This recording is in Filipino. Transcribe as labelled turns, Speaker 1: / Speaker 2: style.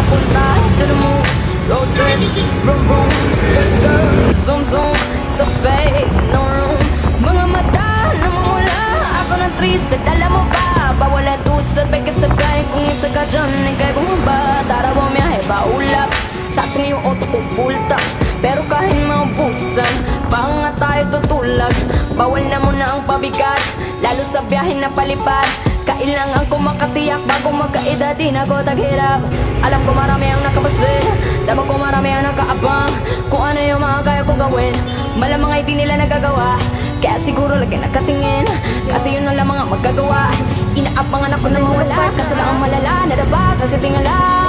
Speaker 1: papunta to the moon. Road trip, vroom vroom, skirt skirt, zoom zoom, sa fake, no room. Mga mata na mamula, ako na triste, dala mo ba? Bawal ang sabay kasabay, kung isa ka dyan, ikay bumaba. Tarawang miyahe ba ulap, sa ating yung auto ko full top. Pero kahit maubusan, baka nga tayo tutulag. Bawal na muna ang pabigat, lalo sa biyahe na palipad. Kailangan ko makatiyak bago magkaedad, di na ko taghirap. Alam ko marami ang nakapasin, dama ko marami ang nakaabang. Kung ano yung mga kaya kong gawin, malamang ay di nila nagagawa. Kaya siguro lagi nakatingin, kasi yun na lang mga magagawa. Inaapangan ako na mawala, kasi lang ang malala, nadaba, kagatingala.